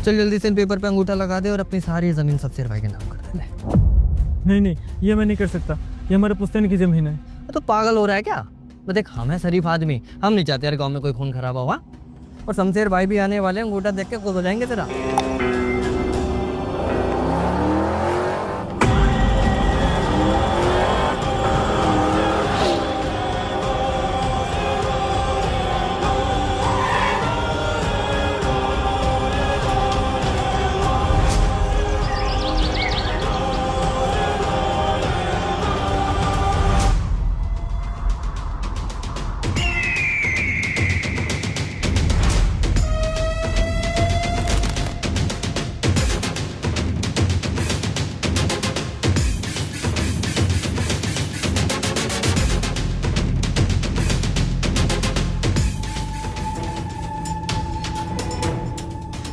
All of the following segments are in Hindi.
चल जल्दी से इन पेपर पे अंगूठा लगा दे और अपनी सारी ज़मीन शमशेर भाई के नाम कर दे। नहीं नहीं, ये मैं नहीं कर सकता, ये हमारे पुश्तैनी की ज़मीन है। तो पागल हो रहा है क्या? तो देख, हम है शरीफ आदमी, हम नहीं चाहते यार गाँव में कोई खून खराबा हुआ। और शमशेर भाई भी आने वाले हैं, अंगूठा देख के खुश हो जाएंगे तेरा।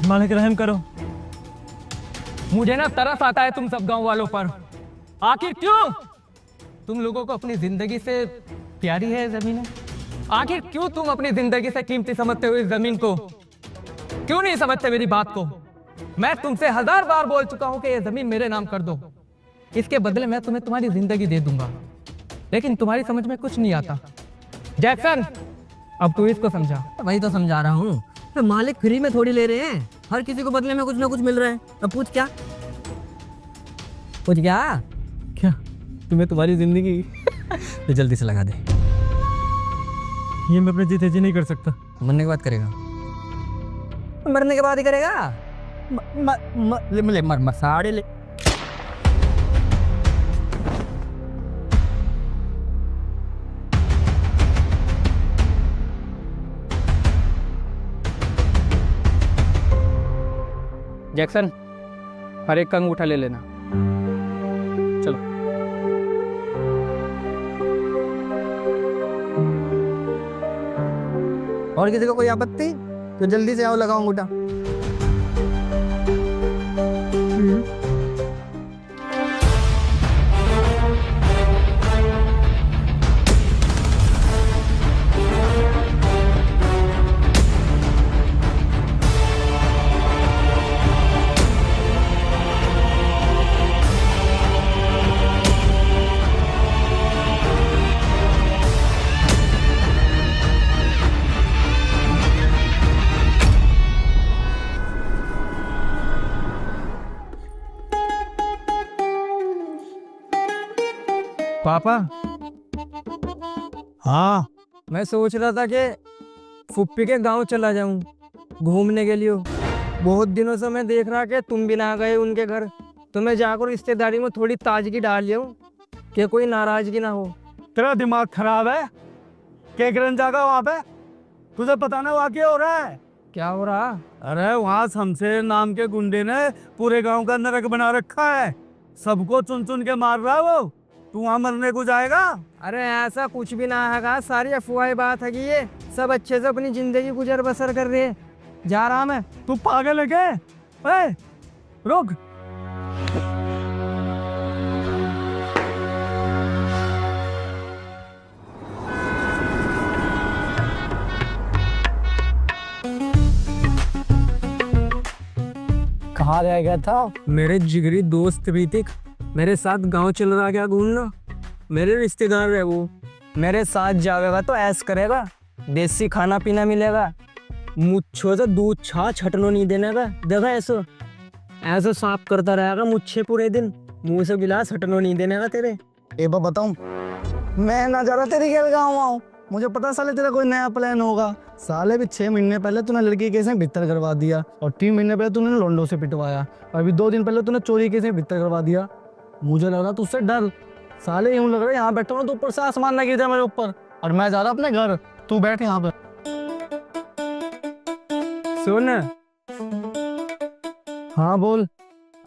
मालिक रहम करो। मुझे ना तरस आता है तुम सब गांव वालों पर। आखिर क्यों तुम लोगों को अपनी जिंदगी से प्यारी है जमीन है? आखिर क्यों तुम अपनी जिंदगी से कीमती समझते हो इस जमीन को? क्यों नहीं समझते मेरी बात को? मैं तुमसे 1000 बार बोल चुका हूं कि ये जमीन मेरे नाम कर दो, इसके बदले मैं तुम्हें तुम्हारी जिंदगी दे दूंगा, लेकिन तुम्हारी समझ में कुछ नहीं आता। जैक्सन, अब तू इसको समझा। वही तो समझा रहा हूँ, तो मालिक फ्री में थोड़ी ले रहे हैं, हर किसी को बदले में कुछ ना कुछ मिल रहा है। अब पूछ क्या? पूछ क्या? क्या तुम्हें तुम्हारी जिंदगी? तो जल्दी से लगा दे। ये मैं अपने जीते जी नहीं कर सकता। मरने के बाद करेगा? मरने के बाद ही करेगा? ले मर साड़े ले। जैक्सन, हर एक का अंगूठा ले लेना। चलो। और किसी को कोई आपत्ति तो जल्दी से आओ, लगाओ अंगूठा। पापा, हाँ, मैं सोच रहा था कि फुप्पी के गांव चला जाऊं घूमने के लिए। बहुत दिनों से मैं देख रहा कि तुम भी ना गए उनके घर, तो मैं जाकर रिश्तेदारी में थोड़ी ताजगी डाल लिया कि कोई नाराजगी ना हो। तेरा दिमाग खराब है? क्या करने जाएगा वहाँ पे? तुझे पता ना वहाँ क्या हो रहा है? क्या हो रहा? अरे वहाँ शमशेर नाम के गुंडे ने पूरे गांव का नरक बना रखा है, सबको चुन चुन के मार रहा है वो। तू वहाँ मरने को जाएगा? अरे ऐसा कुछ भी ना है, सारी अफवाह बात है कि ये सब अच्छे से अपनी जिंदगी गुजर बसर कर रहे हैं। जा रहा मैं। तू पागल है क्या? ए, रुक। कहाँ रह गया था? मेरे जिगरी दोस्त ऋतिक मेरे साथ गांव चल रहा क्या घूमना? मेरे रिश्तेदार है वो, मेरे साथ जाएगा तो ऐश करेगा, देसी खाना पीना मिलेगा, मुझे तो दूध छाछ हटनो नहीं देने का। देखा ऐसे साफ करता रहेगा मुझे पूरे दिन, मुंह से गिलास हटनो नहीं देने का तेरे। एक बार बताऊं, मैं ना जा रहा तेरे के गाँव आऊँ, मुझे पता साले तेरा कोई नया प्लान होगा। साले भी 6 महीने पहले तूने लड़की केस में भीतर करवा दिया, और 3 महीने पहले तूने लोंडो से पिटवाया, और अभी 2 दिन पहले तूने चोरी केस में भीतर करवा दिया। मुझे लग रहा तुझसे डर। साले यूं लग रहा है यहाँ बैठा हूँ तो ऊपर से आसमान ना गिर जाए मेरे ऊपर, और मैं जा रहा अपने घर, तू बैठ यहाँ पे। सुन, हाँ बोल।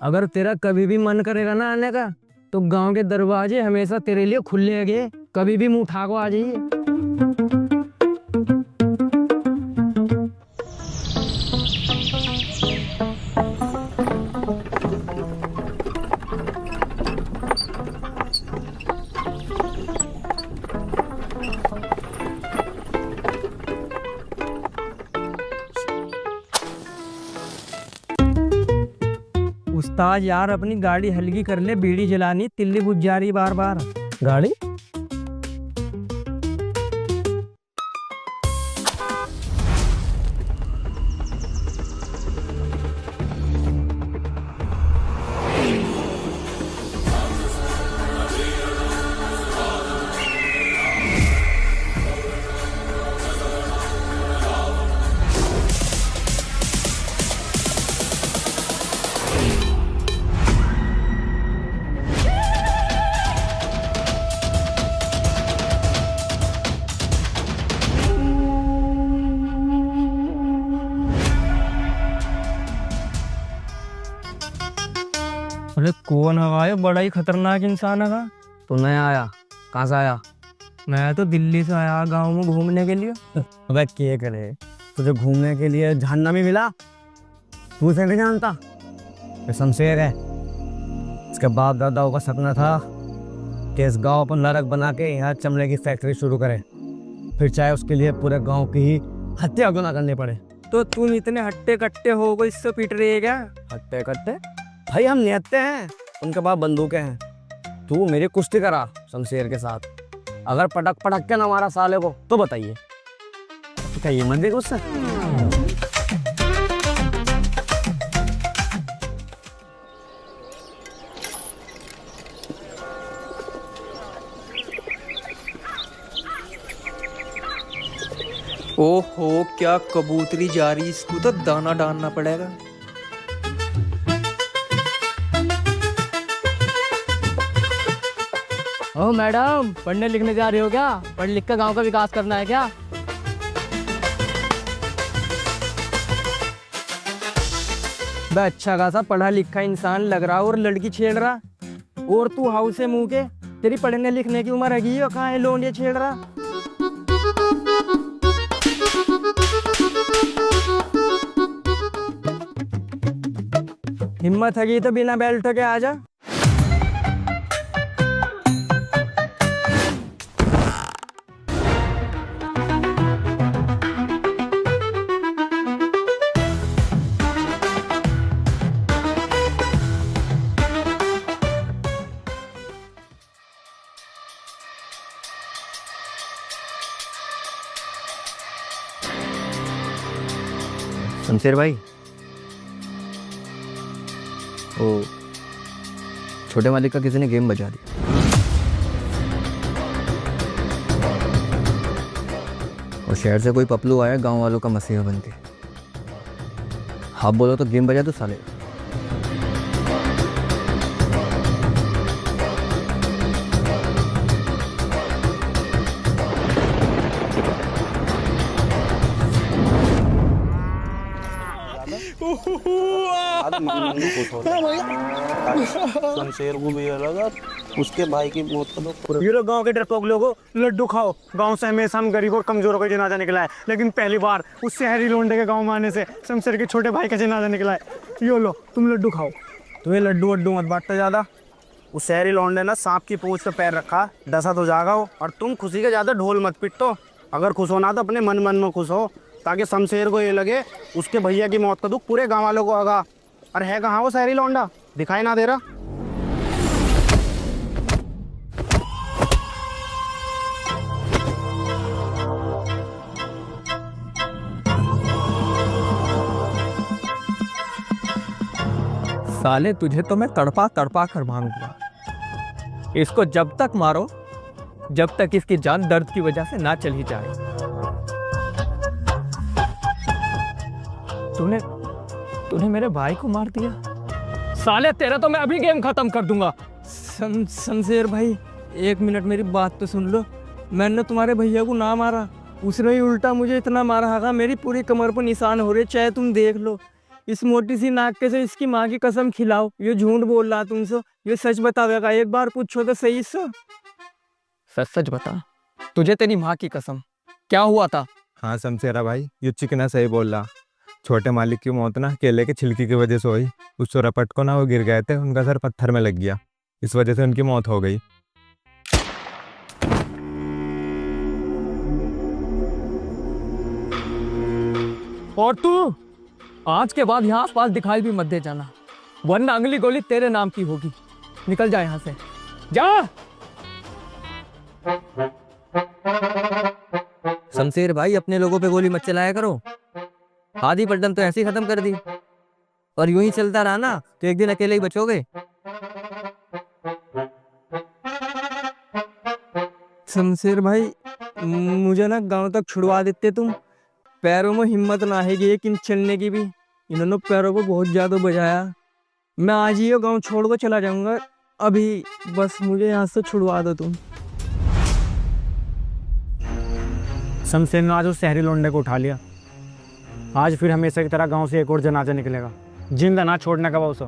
अगर तेरा कभी भी मन करेगा ना आने का, तो गांव के दरवाजे हमेशा तेरे लिए खुले हैं, कभी भी मुंह उठा को आ जाइए। ताज यार अपनी गाड़ी हल्की कर ले, बीड़ी जलानी, तिल्ली बुझ जा रही बार बार। गाड़ी अरे कौन है? बड़ा ही खतरनाक इंसान है। तू नया आया? कहाँ से आया? मैं तो दिल्ली से आया गांव में घूमने के लिए। अबे क्या करे, तुझे घूमने के लिए जहन्नमी मिला? तू इसे नहीं जानता? ये शमशेर है। इसके बाप दादाओं का सपना था कि इस गांव पर नरक बना के यहाँ चमड़े की फैक्ट्री शुरू करे, फिर चाहे उसके लिए पूरे गांव की ही हत्या गुना करनी पड़े। तो तुम इतने हट्टे कट्टे हो गए, इससे पीट रही है क्या? हत्या करते भाई, हम निहत्ते हैं, उनके पास बंदूकें हैं। तू मेरी कुश्ती करा शमशेर के साथ, अगर पटक पटक के ना मारा साले को तो बताइए, तो क्या ये मंदिर उससे? ओहो क्या कबूतरी जा रही, इसको तो दाना डालना पड़ेगा। ओ मैडम, पढ़ने लिखने जा रही हो क्या? पढ़ लिख कर गांव का विकास करना है क्या? बे अच्छा खासा पढ़ा लिखा इंसान लग रहा और लड़की छेड़ रहा, और तू हाउस से मुंह के, तेरी पढ़ने लिखने की उम्र है और कहाँ है लोंडिया छेड़ रहा? हिम्मत है तो बिना बेल्ट के आ जा। शमशेर भाई, ओ छोटे मालिक का किसी ने गेम बजा दिया। और शहर से कोई पपलू आया गांव वालों का मसीहा बन के। आप बोलो तो गेम बजा दो साले। शमशेर को भी लगा, उसके भाई की मौत का तो ये लोग गांव के डरपोक लोगों, लड्डू खाओ। गांव से हमेशा हम गरीब और कमजोरों का जनाजा निकला है, लेकिन पहली बार उस शहरी लोंडे के गांव में आने से शमशेर के छोटे भाई का जनाजा निकला है। यो लो तुम लड्डू खाओ। तुम्हें लड्डू वड्डू मत बांटता ज्यादा। उस शहरी लोंडे ना सांप की पूंछ पे पैर रखा, डसा तो जागा हो। और तुम खुशी के ज्यादा ढोल मत पिटो। अगर खुश होना तो अपने मन मन में खुश हो, ताकि शमशेर को ये लगे उसके भैया की मौत का दुख पूरे गाँव वालों को होगा। अरे है कहाँ वो शहरी लौंडा, दिखाई ना दे रहा? साले तुझे तो मैं तड़पा तड़पा कर मारूंगा। इसको जब तक मारो जब तक इसकी जान दर्द की वजह से ना चली जाए। तूने मेरे भाई को मार दिया। साले तेरा तो मैं अभी गेम खत्म कर दूंगा। शमशेर भाई, एक मिनट मेरी बात तो सुन लो। मैंने तुम्हारे भैया को ना मारा, उसने ही उल्टा मुझे इतना मारा है, मेरी पूरी कमर पर निशान हो रहे, चाहे तुम देख लो। इस मोटी सी नाक के से इसकी माँ की कसम खिलाओ, ये झूठ बोल रहा तुमसे, ये सच बतावेगा? एक बार पूछो तो सही से। सच सच बता, तुझे तेरी माँ की कसम, क्या हुआ था? हाँ शमशेरा भाई, ये चिकना सही बोल रहा। छोटे मालिक की मौत ना केले के छिलके की वजह से हुई। उस चोरापट को ना वो गिर गए थे, उनका सर पत्थर में लग गया, इस वजह से उनकी मौत हो गई। और तू आज के बाद यहाँ आसपास दिखाई भी मत दे जाना, वरना अगली गोली तेरे नाम की होगी। निकल जा यहाँ से, जा। शमशेर भाई, अपने लोगों पे गोली मत चलाया करो। आधी पट्टन तो ऐसे ही खत्म कर दी, और यूं ही चलता रहा ना तो एक दिन अकेले ही बचोगे। शमशेर भाई, मुझे ना गांव तक छुड़वा देते तुम। पैरों में हिम्मत ना हैगी एक इंच चलने की भी। इन्होंने पैरों को बहुत ज्यादा बजाया। मैं आज ही ये गांव छोड़ कर चला जाऊंगा अभी। बस मुझे यहाँ से छुड़वा दो तुम। शमशेर ने आज उस शहरी लौंडे को उठा लिया। आज फिर हमेशा की तरह गांव से एक और जनाजा निकलेगा। जिंदा ना छोड़ने का उसे।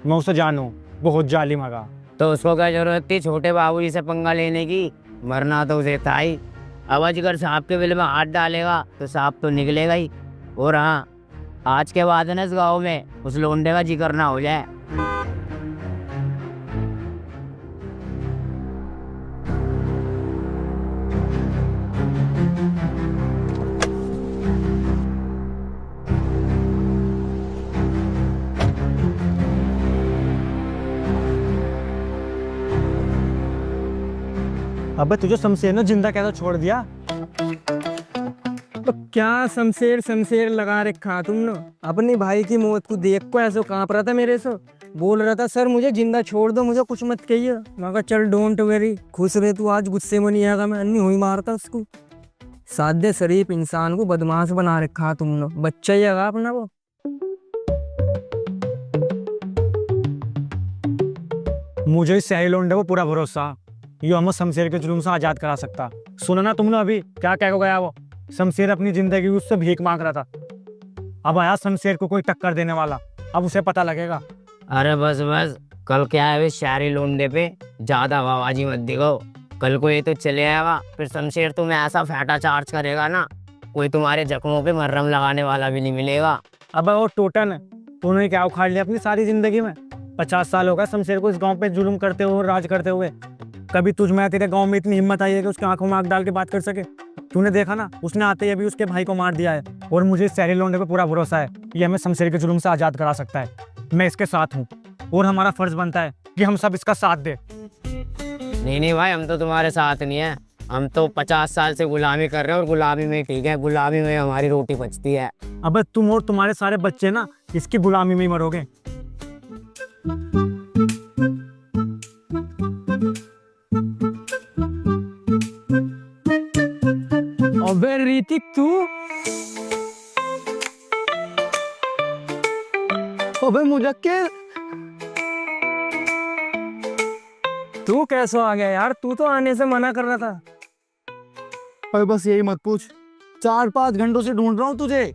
मैं उसे जानूं, बहुत जालिम है। तो उसको क्या जरूरत थी छोटे बाबूजी से पंगा लेने की? मरना तो उसे था ही। अब अजगर सांप के बिल में हाथ डालेगा तो सांप तो निकलेगा ही। और हाँ, आज के बाद ना इस गाँव में उस लोंडे का जिक्र ना हो जाए। अबे तुझे शमशेर ने जिंदा कैसे छोड़ दिया? तो क्या शमशेर शमशेर लगा रखा तुमने? अपने भाई की मौत को देख को ऐसे कांप रहा था मेरे से। बोल रहा था सर मुझे जिंदा छोड़ दो, मुझे कुछ मत कहिए। मैं कहा चल डोंट वेरी, खुश रहे तू। आज गुस्से में नहीं आएगा, मैं अन्नी हुई मारता उसको। सादे शरीफ इंसान को बदमाश बना रखा तुमने। बच्चा ही है अपना वो। मुझे इस शहरी लौंडे को पूरा भरोसा, ये हमें शमशेर के जुल्म से आजाद करा सकता। सुना ना तुमने अभी क्या कह गया वो? शमशेर अपनी जिंदगी उससे भीख मांग रहा था। अब आया शमशेर को कोई टक्कर देने वाला, अब उसे पता लगेगा। अरे बस बस, कल क्या है इस शहरी लोंडे पे ज्यादा आवाजी मत दिखाओ। कल को ये तो चले आएगा, फिर शमशेर तुम्हें ऐसा फैटा चार्ज करेगा ना, कोई तुम्हारे जख्मों पे मरहम लगाने वाला भी नहीं मिलेगा। अब वो टोटन है, तूने क्या उखाड़ लिया अपनी सारी जिंदगी में? 50 साल हो गए शमशेर को इस गांव पे जुल्म करते हुए, राज करते हुए। कभी तुझ में तेरे गांव में इतनी हिम्मत आई है कि उसके आंखों में आंख डाल के बात कर सके? तूने देखा ना, उसने आते ही अभी उसके भाई को मार दिया है। और मुझे इस शहरी लौंडे पे पूरा भरोसा है, ये हमें शमशेर के जुल्म से आजाद करा सकता है। मैं इसके साथ हूँ और हमारा फर्ज बनता है कि हम सब इसका साथ दें। नहीं भाई, हम तो तुम्हारे साथ नहीं है। हम तो 50 साल से गुलामी कर रहे हैं और गुलामी में ठीक है, गुलामी में हमारी रोटी बचती है। अब तुम और तुम्हारे सारे बच्चे ना इसकी गुलामी में ही मरोगे। अबे ऋतिक तू, अबे मुजक्किर, तू कैसे आ गया यार? तू तो आने से मना कर रहा था। अरे बस यही मत पूछ, 4-5 घंटों से ढूंढ रहा हूँ तुझे।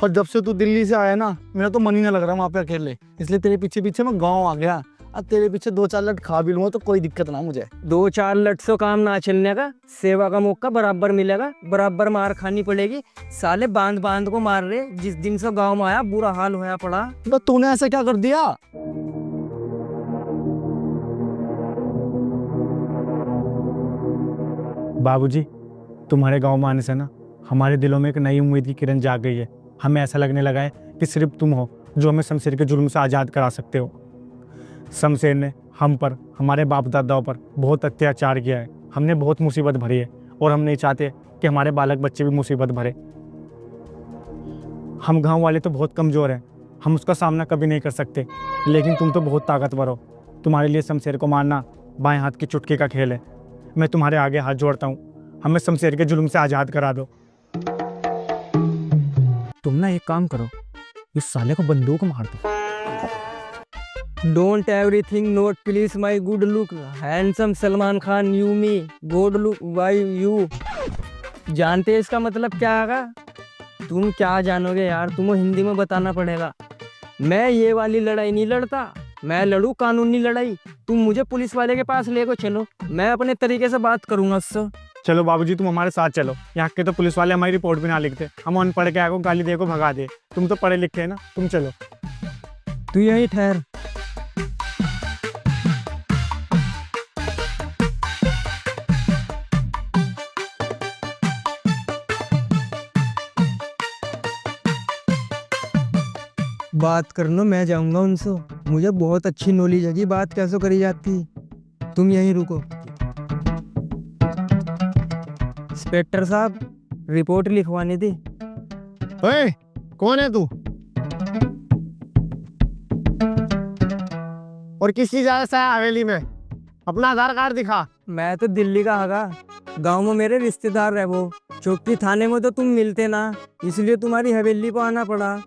और जब से तू दिल्ली से आया ना, मेरा तो मन ही ना लग रहा वहाँ पे अकेले। इसलिए तेरे पीछे पीछे मैं गाँव आ गया। अब तेरे पीछे 2-4 लट खा भी लूँगा तो कोई दिक्कत ना मुझे। 2-4 लट से काम ना चलने का, सेवा का मौका बराबर मिलेगा, बराबर मार खानी पड़ेगी। साले बांध बांध को मार रहे। जिस दिन से गांव में आया बुरा हाल होया पड़ा। तो तूने ऐसा क्या कर दिया? बाबूजी, तुम्हारे गांव में आने से ना हमारे दिलों में एक नई उम्मीद की किरण जाग गई है। हमें ऐसा लगने लगा है कि सिर्फ तुम हो जो हमें शमशेर के जुल्म से आज़ाद करा सकते हो। शमशेर ने हम पर, हमारे बाप दादाओं पर बहुत अत्याचार किया है। हमने बहुत मुसीबत भरी है और हम नहीं चाहते कि हमारे बालक बच्चे भी मुसीबत भरे। हम गांव वाले तो बहुत कमज़ोर हैं, हम उसका सामना कभी नहीं कर सकते, लेकिन तुम तो बहुत ताकतवर हो। तुम्हारे लिए शमशेर को मारना बाएं हाथ की चुटकी का खेल है। मैं तुम्हारे आगे हाथ जोड़ता हूँ, हमें शमशेर के जुल्म से आज़ाद करा दो। तुम ना एक काम करो, इस साले को बंदूक मार दो। Don't everything note please my good look, handsome Salman Khan you me, good look why you. जानते हैं इसका मतलब क्या आगा? तुम क्या जानोगे यार, तुम्हें हिंदी में बताना पड़ेगा। मैं ये वाली लड़ाई नहीं लड़ता, मैं लड़ू कानूनी लड़ाई। तुम मुझे पुलिस वाले के पास ले को चलो, मैं अपने तरीके से बात करूंगा उससे। चलो बाबूजी, तुम हमारे साथ चलो। यहाँ के तो पुलिस वाले हमारी रिपोर्ट भी ना लिखते, हम अनपढ़ के आगे गाली दे को भगा दे। तुम तो पढ़े लिखे है ना, तुम चलो। तू यही ठहर। बात करना, मैं जाऊंगा उनसे। मुझे बहुत अच्छी नॉलेज है कि बात कैसे करी जाती। तुम यहीं रुको। इंस्पेक्टर साहब, रिपोर्ट लिखवानी थी। ओए, कौन है तू और किस चीज आया है हवेली में? अपना आधार कार्ड दिखा। मैं तो दिल्ली का हगा, गांव में मेरे रिश्तेदार है वो। चौकी थाने में तो तुम मिलते ना, इसलिए तुम्हारी हवेली को आना पड़ा।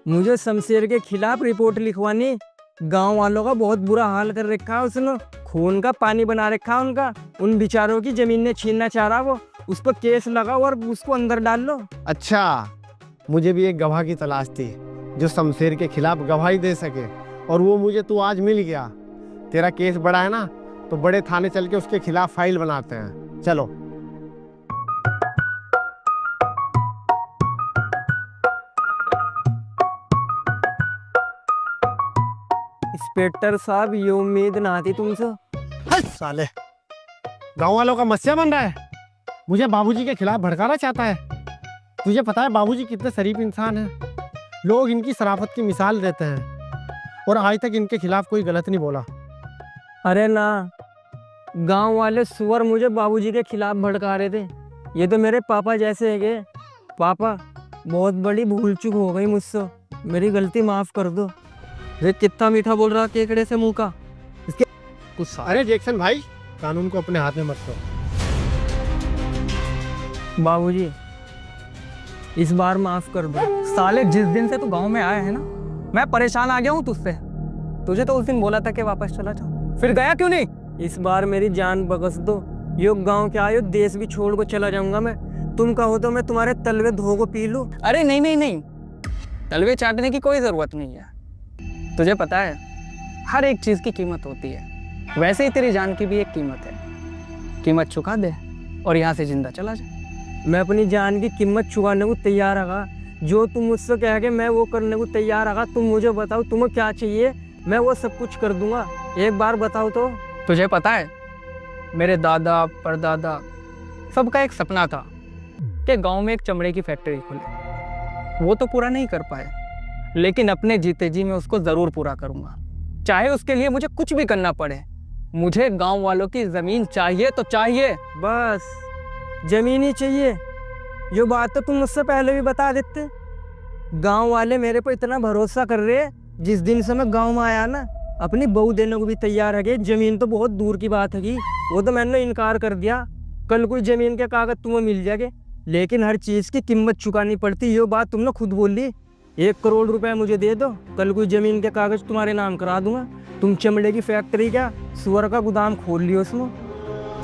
मुझे शमशेर के खिलाफ रिपोर्ट लिखवानी। गांव वालों का बहुत बुरा हाल कर रखा है उसने, खून का पानी बना रखा है उनका। उन बेचारों की जमीन ने छीनना चाह रहा वो, उस पर केस लगाओ और उसको अंदर डाल लो। अच्छा, मुझे भी एक गवाह की तलाश थी जो शमशेर के खिलाफ गवाही दे सके, और वो मुझे तू आज मिल गया। तेरा केस बड़ा है ना, तो बड़े थाने चल के उसके खिलाफ फाइल बनाते हैं। चलो। इंस्पेक्टर साहब, ये उम्मीद ना थी तुमसे। हट साले, गांव वालों का मस्या बन रहा है, मुझे बाबूजी के खिलाफ भड़काना चाहता है। तुझे पता है बाबूजी कितने शरीफ इंसान हैं? लोग इनकी शराफत की मिसाल देते हैं, और आज तक इनके खिलाफ कोई गलत नहीं बोला। अरे ना, गांव वाले सुअर मुझे बाबूजी के खिलाफ भड़का रहे थे। ये तो मेरे पापा जैसे है के। पापा, बहुत बड़ी भूल चूक हो गई मुझसे, मेरी गलती माफ कर दो। ये कितना मीठा बोल रहा केकड़े से मुंह का। इसके कुछ अरे जैक्सन भाई, कानून को अपने हाथ में मत लो। बाबूजी, इस बार माफ कर दो। साले, जिस दिन से तू गांव में आया है ना, मैं परेशान आ गया हूँ तुझसे। तुझे तो उस दिन बोला था कि वापस चला जाओ, फिर गया क्यों नहीं? इस बार मेरी जान बख्श दो। यो गांव के आयो, देश भी छोड़ को चला जाऊंगा मैं। तुम कहो तो मैं तुम्हारे तलवे धो को पी लूं। अरे नहीं नहीं नहीं, तलवे चाटने की कोई जरूरत नहीं है। तुझे पता है, हर एक चीज की कीमत होती है, वैसे ही तेरी जान की भी एक कीमत है। कीमत चुका दे और यहाँ से जिंदा चला जा। मैं अपनी जान की कीमत चुकाने को तैयार रहा। जो तुम मुझसे कह के मैं वो करने को तैयार रहा। तुम मुझे बताओ तुम्हें क्या चाहिए, मैं वो सब कुछ कर दूंगा। एक बार बताओ तो। तुझे पता है, मेरे दादा परदादा सबका एक सपना था कि गांव में एक चमड़े की फैक्ट्री खुले। वो तो पूरा नहीं कर पाए, लेकिन अपने जीते जी मैं उसको ज़रूर पूरा करूंगा, चाहे उसके लिए मुझे कुछ भी करना पड़े। मुझे गांव वालों की ज़मीन चाहिए तो चाहिए। बस जमीन ही चाहिए? ये बात तो तुम मुझसे पहले भी बता देते। गांव वाले मेरे पर इतना भरोसा कर रहे हैं, जिस दिन से मैं गांव में आया ना, अपनी बहू देने को भी तैयार है। जमीन तो बहुत दूर की बात है, वो तो मैंने इनकार कर दिया। कल कोई जमीन के कागज तुम्हें मिल जाएंगे, लेकिन हर चीज़ की कीमत चुकानी पड़ती। ये बात तुमने खुद बोल ली। 1 करोड़ रुपए मुझे दे दो, कल कोई जमीन के कागज तुम्हारे नाम करा दूंगा। तुम चमड़े की फैक्ट्री क्या, सुअर का गोदाम खोल लियो उसमें।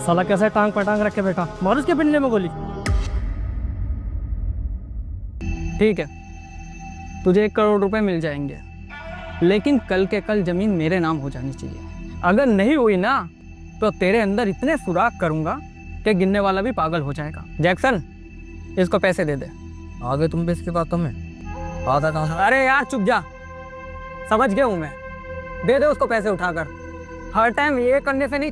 साला कैसे टांग पटांग रखे बैठा, मार उसके पिंडे में गोली। ठीक है, तुझे 1 करोड़ रुपए मिल जाएंगे, लेकिन कल के कल जमीन मेरे नाम हो जानी चाहिए। अगर नहीं हुई ना, तो तेरे अंदर इतने सुराख करूंगा कि गिनने वाला भी पागल हो जाएगा। जैक्सन, इसको पैसे दे दे। आगे तुम भी इसकी बातों में आधा काम। अरे यार चुप जा, समझ गया हूँ मैं। दे दे उसको पैसे उठाकर। हर टाइम ये करने से नहीं